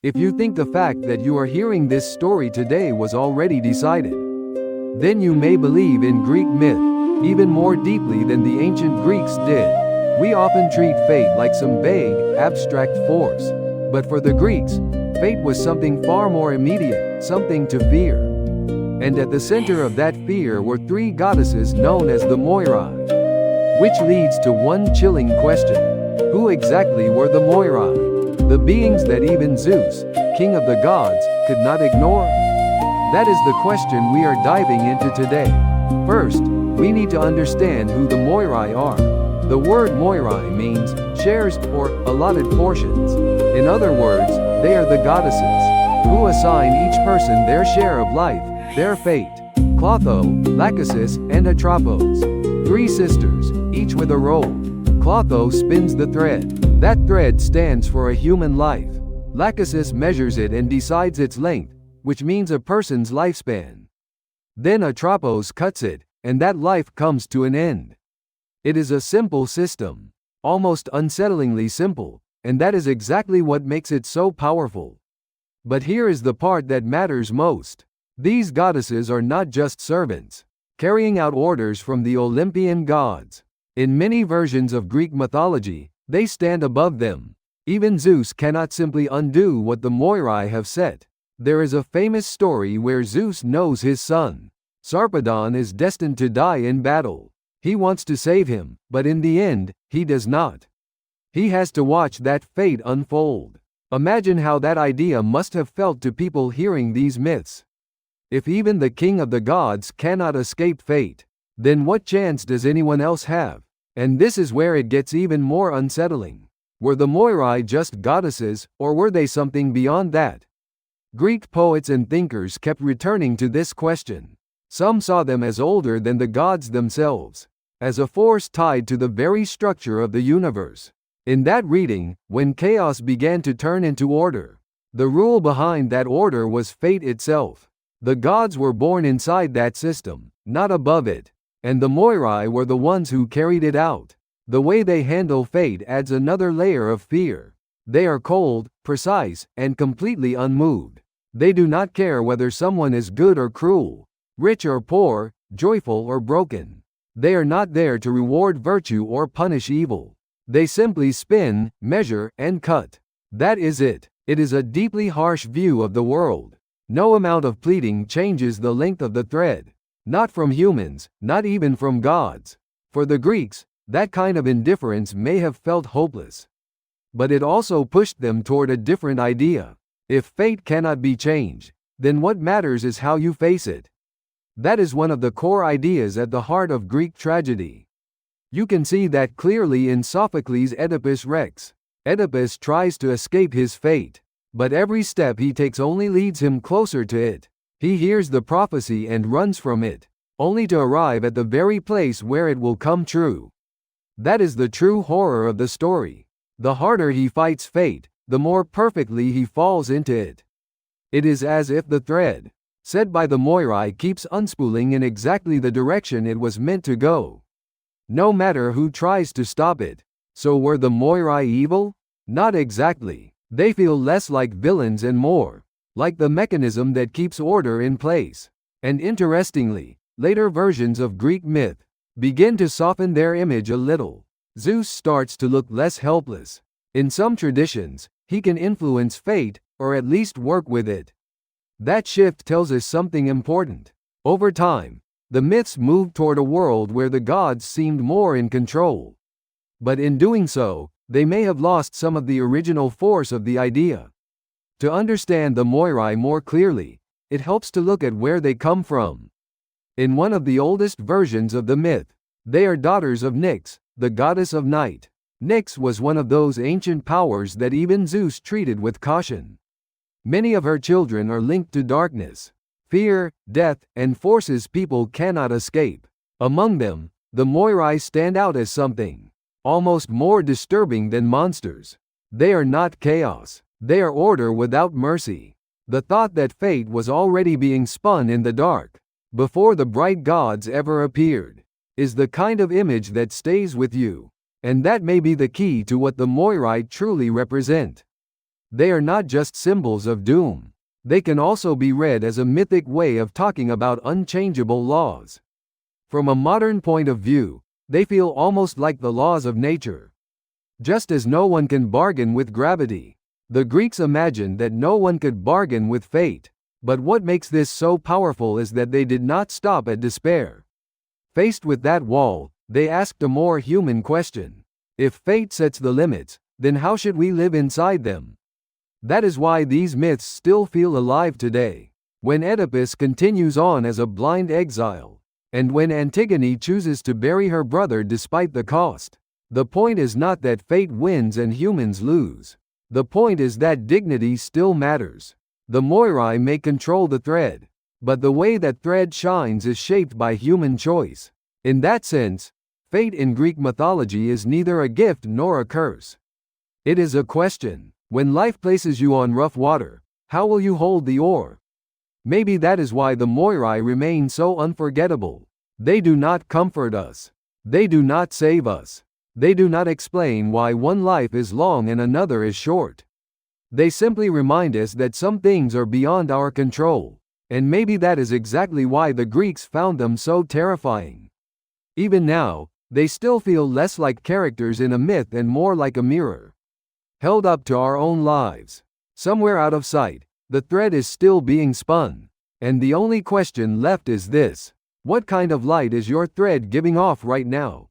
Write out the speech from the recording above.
If you think the fact that you are hearing this story today was already decided, then you may believe in Greek myth even more deeply than the ancient Greeks did. We often treat fate like some vague, abstract force. But for the Greeks, fate was something far more immediate, something to fear. And at the center of that fear were three goddesses known as the Moirai. Which leads to one chilling question. Who exactly were the Moirai? The beings that even Zeus, king of the gods, could not ignore? That is the question we are diving into today. First, we need to understand who the Moirai are. The word Moirai means shares or allotted portions. In other words, they are the goddesses who assign each person their share of life, their fate. Clotho, Lachesis, and Atropos. Three sisters, each with a role. Clotho spins the thread. That thread stands for a human life. Lachesis measures it and decides its length, which means a person's lifespan. Then Atropos cuts it, and that life comes to an end. It is a simple system, almost unsettlingly simple, and that is exactly what makes it so powerful. But here is the part that matters most. These goddesses are not just servants, carrying out orders from the Olympian gods. In many versions of Greek mythology, they stand above them. Even Zeus cannot simply undo what the Moirai have set. There is a famous story where Zeus knows his son, Sarpedon, is destined to die in battle. He wants to save him, but in the end, he does not. He has to watch that fate unfold. Imagine how that idea must have felt to people hearing these myths. If even the king of the gods cannot escape fate, then what chance does anyone else have? And this is where it gets even more unsettling. Were the Moirai just goddesses, or were they something beyond that? Greek poets and thinkers kept returning to this question. Some saw them as older than the gods themselves, as a force tied to the very structure of the universe. In that reading, when chaos began to turn into order, the rule behind that order was fate itself. The gods were born inside that system, not above it, and the Moirai were the ones who carried it out. The way they handle fate adds another layer of fear. They are cold, precise, and completely unmoved. They do not care whether someone is good or cruel, rich or poor, joyful or broken. They are not there to reward virtue or punish evil. They simply spin, measure, and cut. That is it. It is a deeply harsh view of the world. No amount of pleading changes the length of the thread. Not from humans, not even from gods. For the Greeks, that kind of indifference may have felt hopeless. But it also pushed them toward a different idea. If fate cannot be changed, then what matters is how you face it. That is one of the core ideas at the heart of Greek tragedy. You can see that clearly in Sophocles' Oedipus Rex. Oedipus tries to escape his fate, but every step he takes only leads him closer to it. He hears the prophecy and runs from it, only to arrive at the very place where it will come true. That is the true horror of the story. The harder he fights fate, the more perfectly he falls into it. It is as if the thread, set by the Moirai, keeps unspooling in exactly the direction it was meant to go, no matter who tries to stop it. So were the Moirai evil? Not exactly. They feel less like villains and more like the mechanism that keeps order in place. And interestingly, later versions of Greek myth begin to soften their image a little. Zeus starts to look less helpless. In some traditions, he can influence fate, or at least work with it. That shift tells us something important. Over time, the myths moved toward a world where the gods seemed more in control. But in doing so, they may have lost some of the original force of the idea. To understand the Moirai more clearly, it helps to look at where they come from. In one of the oldest versions of the myth, they are daughters of Nyx, the goddess of night. Nyx was one of those ancient powers that even Zeus treated with caution. Many of her children are linked to darkness, fear, death, and forces people cannot escape. Among them, the Moirai stand out as something almost more disturbing than monsters. They are not chaos. They are order without mercy. The thought that fate was already being spun in the dark, before the bright gods ever appeared, is the kind of image that stays with you. And that may be the key to what the Moirai truly represent. They are not just symbols of doom. They can also be read as a mythic way of talking about unchangeable laws. From a modern point of view, they feel almost like the laws of nature. Just as no one can bargain with gravity, the Greeks imagined that no one could bargain with fate. But what makes this so powerful is that they did not stop at despair. Faced with that wall, they asked a more human question. If fate sets the limits, then how should we live inside them? That is why these myths still feel alive today. When Oedipus continues on as a blind exile, and when Antigone chooses to bury her brother despite the cost, the point is not that fate wins and humans lose. The point is that dignity still matters. The Moirai may control the thread, but the way that thread shines is shaped by human choice. In that sense, fate in Greek mythology is neither a gift nor a curse. It is a question. When life places you on rough water, how will you hold the oar? Maybe that is why the Moirai remain so unforgettable. They do not comfort us. They do not save us. They do not explain why one life is long and another is short. They simply remind us that some things are beyond our control, and maybe that is exactly why the Greeks found them so terrifying. Even now, they still feel less like characters in a myth and more like a mirror held up to our own lives. Somewhere out of sight, the thread is still being spun, and the only question left is this: what kind of light is your thread giving off right now?